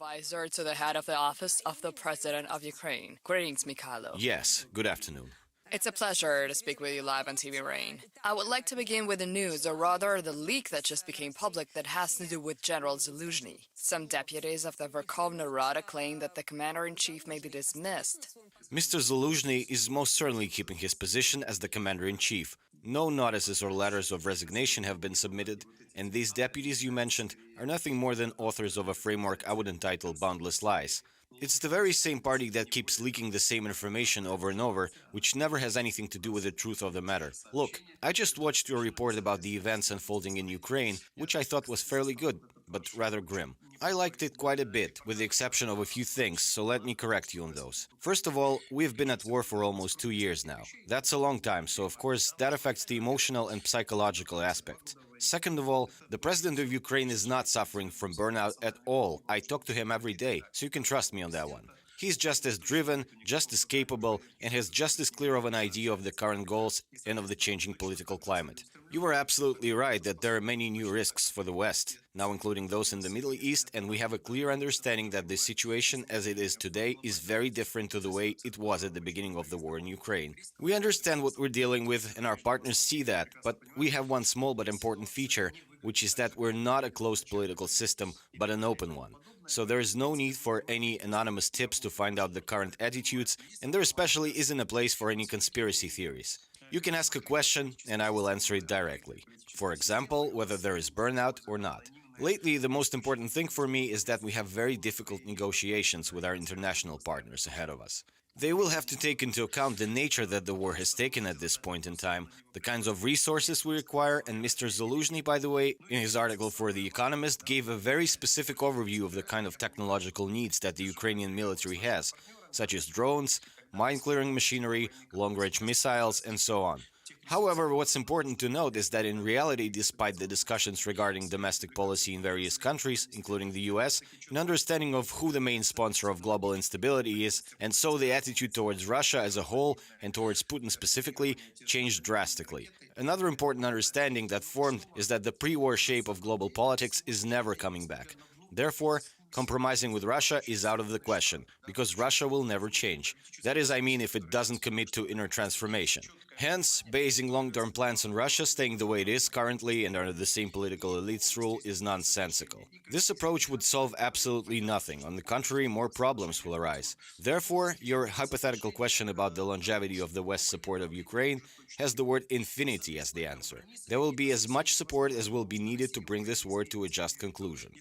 advisor to the head of the office of the President of Ukraine. Greetings, Mykhailo. Yes, good afternoon. It's a pleasure to speak with you live on TV Rain. I would like to begin with the news, or rather the leak that just became public that has to do with General Zaluzhniy. Some deputies of the Verkhovna Rada claim that the commander-in-chief may be dismissed. Mr. Zaluzhniy is most certainly keeping his position as the commander-in-chief. No notices or letters of resignation have been submitted, and these deputies you mentioned are nothing more than authors of a framework I would entitle Boundless Lies. It's the very same party that keeps leaking the same information over and over, which never has anything to do with the truth of the matter. Look, I just watched your report about the events unfolding in Ukraine, which I thought was fairly good, but rather grim. I liked it quite a bit, with the exception of a few things, so let me correct you on those. First of all, we've been at war for almost 2 years now. That's a long time, so of course that affects the emotional and psychological aspect. Second of all, the president of Ukraine is not suffering from burnout at all. I talk to him every day, so you can trust me on that one. He's just as driven, just as capable, and has just as clear of an idea of the current goals and of the changing political climate. You were absolutely right that there are many new risks for the West, now including those in the Middle East, and we have a clear understanding that the situation as it is today is very different to the way it was at the beginning of the war in Ukraine. We understand what we're dealing with, and our partners see that, but we have one small but important feature, which is that we're not a closed political system, but an open one. So there is no need for any anonymous tips to find out the current attitudes, and there especially isn't a place for any conspiracy theories. You can ask a question, and I will answer it directly. For example, whether there is burnout or not. Lately, the most important thing for me is that we have very difficult negotiations with our international partners ahead of us. They will have to take into account the nature that the war has taken at this point in time, the kinds of resources we require, and Mr. Zaluzhniy, by the way, in his article for The Economist, gave a very specific overview of the kind of technological needs that the Ukrainian military has, such as drones, mine-clearing machinery, long-range missiles, and so on. However, what's important to note is that in reality, despite the discussions regarding domestic policy in various countries, including the US, an understanding of who the main sponsor of global instability is, and so the attitude towards Russia as a whole and towards Putin specifically, changed drastically. Another important understanding that formed is that the pre-war shape of global politics is never coming back. Therefore, compromising with Russia is out of the question, because Russia will never change. That is, I mean, if it doesn't commit to inner transformation. Hence, basing long-term plans on Russia staying the way it is currently and under the same political elite's rule is nonsensical. This approach would solve absolutely nothing. On the contrary, more problems will arise. Therefore, your hypothetical question about the longevity of the West's support of Ukraine has the word infinity as the answer. There will be as much support as will be needed to bring this war to a just conclusion.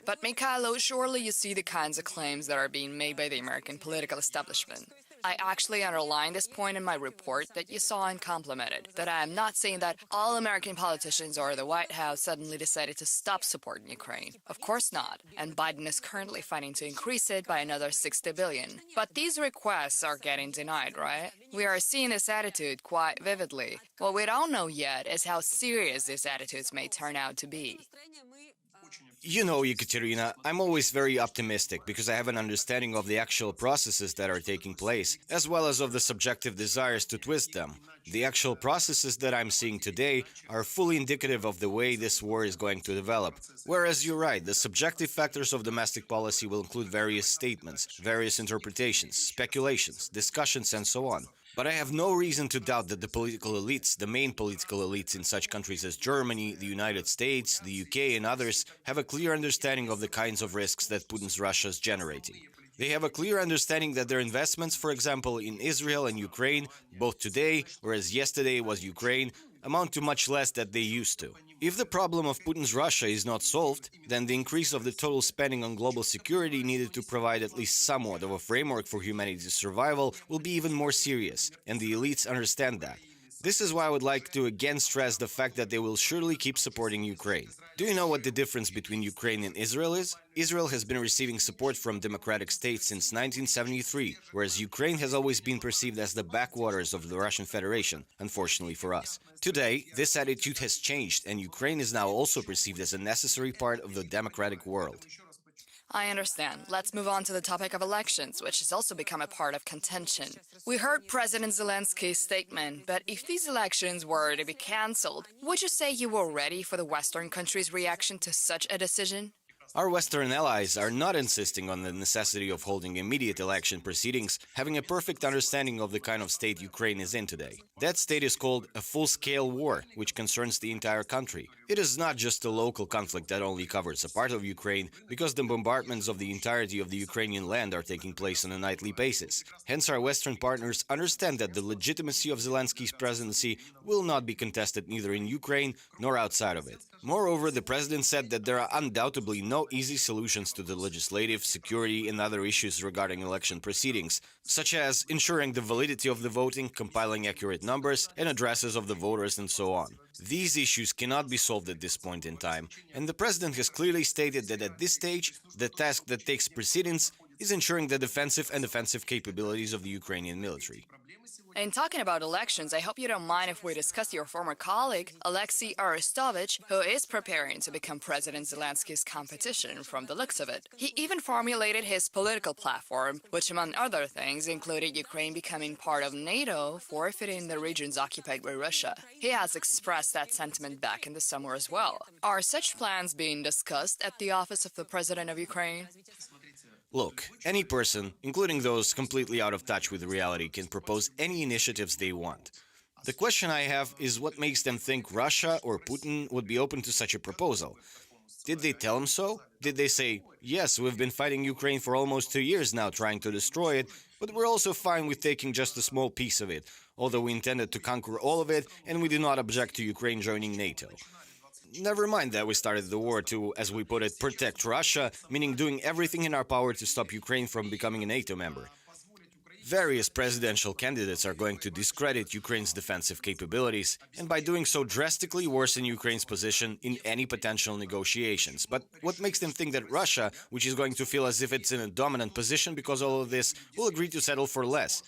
But Mykhailo, surely you see the kinds of claims that are being made by the American political establishment. I actually underlined this point in my report that you saw and complimented, that I am not saying that all American politicians or the White House suddenly decided to stop supporting Ukraine. Of course not, and Biden is currently fighting to increase it by another $60 billion. But these requests are getting denied, right? We are seeing this attitude quite vividly. What we don't know yet is how serious these attitudes may turn out to be. You know, Ekaterina, I'm always very optimistic because I have an understanding of the actual processes that are taking place, as well as of the subjective desires to twist them. The actual processes that I'm seeing today are fully indicative of the way this war is going to develop. Whereas you're right, the subjective factors of domestic policy will include various statements, various interpretations, speculations, discussions, and so on. But I have no reason to doubt that the political elites, the main political elites in such countries as Germany, the United States, the UK, and others, have a clear understanding of the kinds of risks that Putin's Russia is generating. They have a clear understanding that their investments, for example, in Israel and Ukraine, both today, whereas yesterday was Ukraine, amount to much less than they used to. If the problem of Putin's Russia is not solved, then the increase of the total spending on global security needed to provide at least somewhat of a framework for humanity's survival will be even more serious, and the elites understand that. This is why I would like to again stress the fact that they will surely keep supporting Ukraine. Do you know what the difference between Ukraine and Israel is? Israel has been receiving support from democratic states since 1973, whereas Ukraine has always been perceived as the backwaters of the Russian Federation, unfortunately for us. Today, this attitude has changed, and Ukraine is now also perceived as a necessary part of the democratic world. I understand. Let's move on to the topic of elections, which has also become a part of contention. We heard President Zelensky's statement, but if these elections were to be cancelled, would you say you were ready for the Western countries' reaction to such a decision? Our Western allies are not insisting on the necessity of holding immediate election proceedings, having a perfect understanding of the kind of state Ukraine is in today. That state is called a full-scale war, which concerns the entire country. It is not just a local conflict that only covers a part of Ukraine, because the bombardments of the entirety of the Ukrainian land are taking place on a nightly basis. Hence, our Western partners understand that the legitimacy of Zelensky's presidency will not be contested neither in Ukraine nor outside of it. Moreover, the president said that there are undoubtedly no easy solutions to the legislative, security, and other issues regarding election proceedings, such as ensuring the validity of the voting, compiling accurate numbers and addresses of the voters, and so on. These issues cannot be solved at this point in time, and the president has clearly stated that at this stage, the task that takes precedence is ensuring the defensive and offensive capabilities of the Ukrainian military. In talking about elections, I hope you don't mind if we discuss your former colleague, Alexei Arestovich, who is preparing to become President Zelensky's competition from the looks of it. He even formulated his political platform, which among other things included Ukraine becoming part of NATO, forfeiting the regions occupied by Russia. He has expressed that sentiment back in the summer as well. Are such plans being discussed at the office of the President of Ukraine? Look, any person, including those completely out of touch with reality, can propose any initiatives they want. The question I have is what makes them think Russia or Putin would be open to such a proposal? Did they tell him so? Did they say, yes, we've been fighting Ukraine for almost 2 years now trying to destroy it, but we're also fine with taking just a small piece of it, although we intended to conquer all of it and we do not object to Ukraine joining NATO? Never mind that we started the war to, as we put it, protect Russia, meaning doing everything in our power to stop Ukraine from becoming a NATO member. Various presidential candidates are going to discredit Ukraine's defensive capabilities, and by doing so drastically worsen Ukraine's position in any potential negotiations. But what makes them think that Russia, which is going to feel as if it's in a dominant position because of all of this, will agree to settle for less?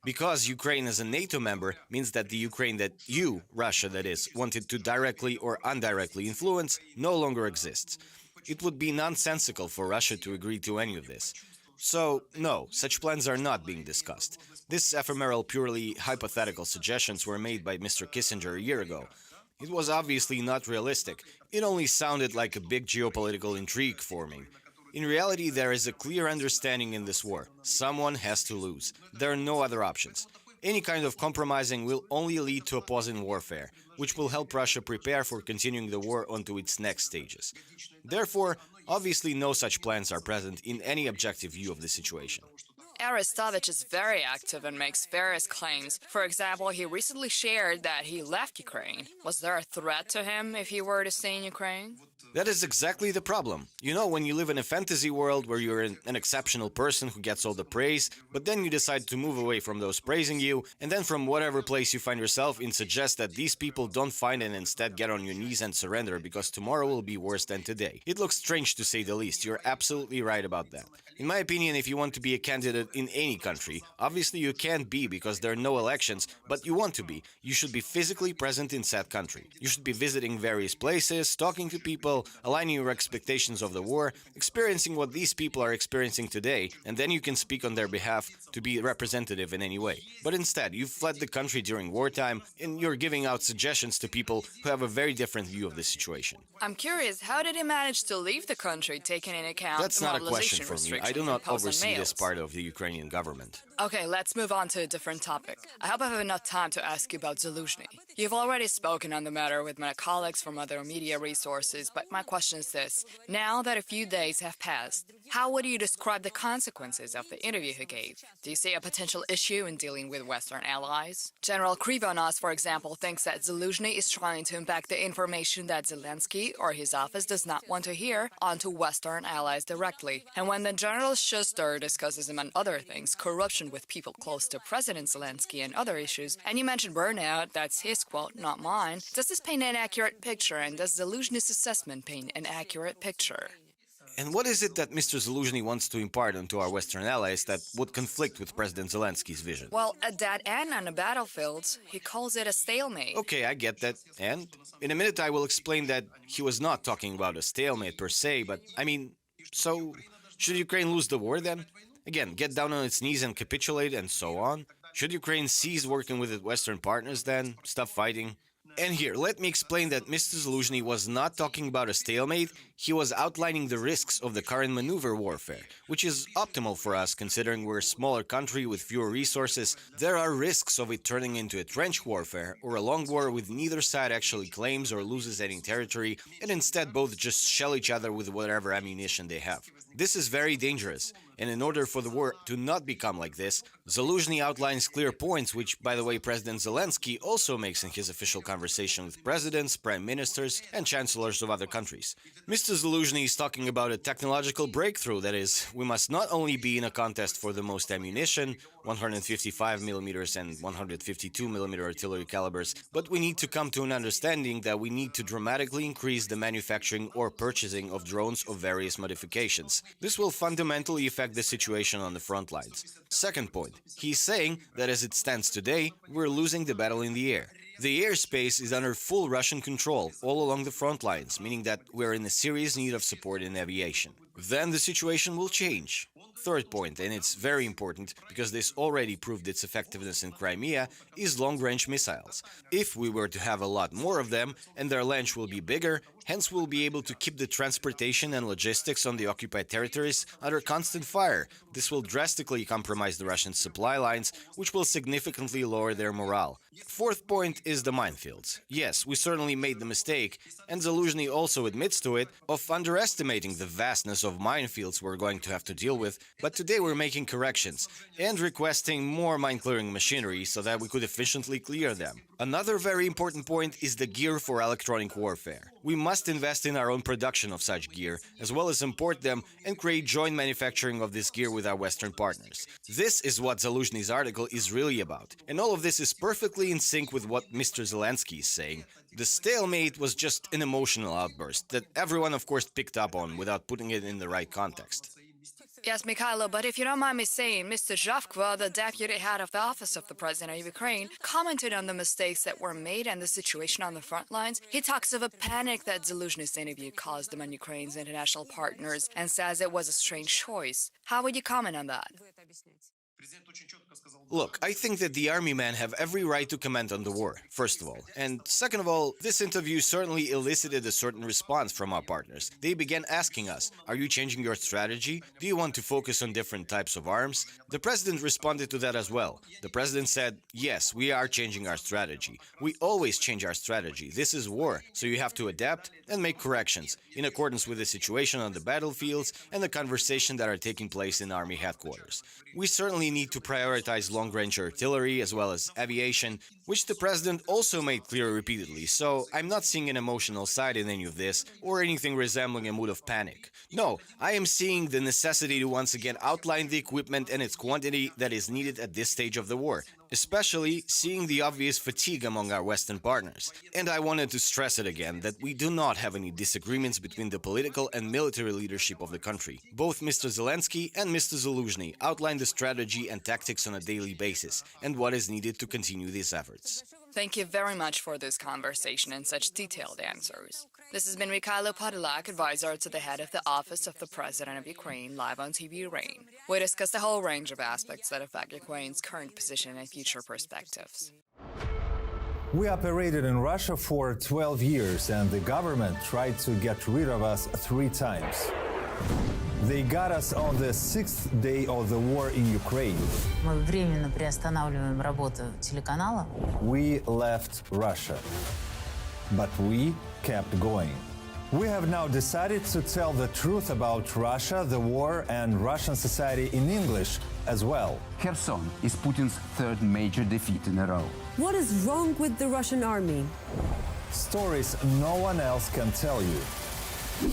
Because Ukraine is a NATO member means that the Ukraine that you, Russia that is, wanted to directly or indirectly influence no longer exists. It would be nonsensical for Russia to agree to any of this. So, no, such plans are not being discussed. This ephemeral, purely hypothetical suggestions were made by Mr. Kissinger a year ago. It was obviously not realistic. It only sounded like a big geopolitical intrigue forming. In reality, there is a clear understanding in this war. Someone has to lose. There are no other options. Any kind of compromising will only lead to a pause in warfare, which will help Russia prepare for continuing the war onto its next stages. Therefore, obviously no such plans are present in any objective view of the situation. Arestovich is very active and makes various claims. For example, he recently shared that he left Ukraine. Was there a threat to him if he were to stay in Ukraine? That is exactly the problem. You know, when you live in a fantasy world where you're an exceptional person who gets all the praise, but then you decide to move away from those praising you, and then from whatever place you find yourself in suggest that these people don't find and instead get on your knees and surrender because tomorrow will be worse than today. It looks strange to say the least. You're absolutely right about that. In my opinion, if you want to be a candidate in any country, obviously you can't be because there are no elections, but you want to be. You should be physically present in said country. You should be visiting various places, talking to people, aligning your expectations of the war, experiencing what these people are experiencing today, and then you can speak on their behalf to be representative in any way. But instead, you've fled the country during wartime, and you're giving out suggestions to people who have a very different view of the situation. I'm curious, how did he manage to leave the country, taking into account That's not a question for me. I do not oversee this part of the Ukrainian government. Okay, let's move on to a different topic. I hope I have enough time to ask you about Zaluzhniy. You've already spoken on the matter with my colleagues from other media resources, but my question is this. Now that a few days have passed, how would you describe the consequences of the interview he gave? Do you see a potential issue in dealing with Western allies? General Krivonos, for example, thinks that Zaluzhniy is trying to impact the information that Zelensky or his office does not want to hear onto Western allies directly. And when the General Schuster discusses, among other things, corruption with people close to President Zelensky and other issues, and you mentioned burnout, that's his quote, not mine, does this paint an accurate picture, and does Zaluzhniy's assessment paint an accurate picture? And what is it that Mr. Zaluzhniy wants to impart onto our Western allies that would conflict with President Zelensky's vision? Well, a dead end on the battlefield. He calls it a stalemate. Okay, I get that. And in a minute I will explain that he was not talking about a stalemate per se, but I mean, so should Ukraine lose the war then? Again, get down on its knees and capitulate and so on? Should Ukraine cease working with its Western partners then? Stop fighting? And here, let me explain that Mr. Zaluzhniy was not talking about a stalemate, he was outlining the risks of the current maneuver warfare, which is optimal for us considering we're a smaller country with fewer resources. There are risks of it turning into a trench warfare or a long war with neither side actually claims or loses any territory, and instead both just shell each other with whatever ammunition they have. This is very dangerous, and in order for the war to not become like this, Zaluzhniy outlines clear points which, by the way, President Zelensky also makes in his official conversation with presidents, prime ministers, and chancellors of other countries. Mr. Zaluzhniy is talking about a technological breakthrough, that is, we must not only be in a contest for the most ammunition, 155mm and 152mm artillery calibers, but we need to come to an understanding that we need to dramatically increase the manufacturing or purchasing of drones of various modifications. This will fundamentally affect the situation on the front lines. Second point, he's saying that as it stands today, we're losing the battle in the air. The airspace is under full Russian control all along the front lines, meaning that we're in a serious need of support in aviation. Then the situation will change. Third point, and it's very important because this already proved its effectiveness in Crimea, is long-range missiles. If we were to have a lot more of them, and their range will be bigger, hence we'll be able to keep the transportation and logistics on the occupied territories under constant fire. This will drastically compromise the Russian supply lines, which will significantly lower their morale. Fourth point is the minefields. Yes, we certainly made the mistake, and Zaluzhniy also admits to it, of underestimating the vastness of minefields we're going to have to deal with, but today we're making corrections and requesting more mine-clearing machinery so that we could efficiently clear them. Another very important point is the gear for electronic warfare. We must invest in our own production of such gear, as well as import them and create joint manufacturing of this gear with our Western partners. This is what Zaluzhniy's article is really about, and all of this is perfectly in sync with what Mr. Zelensky is saying. The stalemate was just an emotional outburst that everyone, of course, picked up on without putting it in the right context. Yes, Mykhailo, but if you don't mind me saying, Mr. Zhavkva, the deputy head of the office of the president of Ukraine, commented on the mistakes that were made and the situation on the front lines. He talks of a panic that Zaluzhniy's interview caused among Ukraine's international partners and says it was a strange choice. How would you comment on that? Look, I think that the army men have every right to comment on the war, first of all. And second of all, this interview certainly elicited a certain response from our partners. They began asking us, are you changing your strategy? Do you want to focus on different types of arms? The president responded to that as well. The president said, yes, we are changing our strategy. We always change our strategy. This is war, so you have to adapt and make corrections in accordance with the situation on the battlefields and the conversation that are taking place in army headquarters. We certainly need to prioritize long-range artillery as well as aviation, which the president also made clear repeatedly, so I'm not seeing an emotional side in any of this or anything resembling a mood of panic. No, I am seeing the necessity to once again outline the equipment and its quantity that is needed at this stage of the war, especially seeing the obvious fatigue among our Western partners. And I wanted to stress it again that we do not have any disagreements between the political and military leadership of the country. Both Mr. Zelensky and Mr. Zaluzhniy outlined the strategy and tactics on a daily basis and what is needed to continue these efforts. Thank you very much for this conversation and such detailed answers. This has been Mykhailo Podolyak, advisor to the head of the Office of the President of Ukraine, live on TV Rain. We discussed a whole range of aspects that affect Ukraine's current position and future perspectives. We operated in Russia for 12 years, and the government tried to get rid of us 3 times. They got us on the 6th day of the war in Ukraine. Мы временно приостанавливаем работу телеканала. We left Russia, but we kept going. We have now decided to tell the truth about Russia, the war, and Russian society in English as well. Kherson is Putin's 3rd major defeat in a row. What is wrong with the Russian army? Stories no one else can tell you.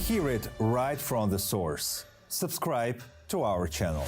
Hear it right from the source. Subscribe to our channel.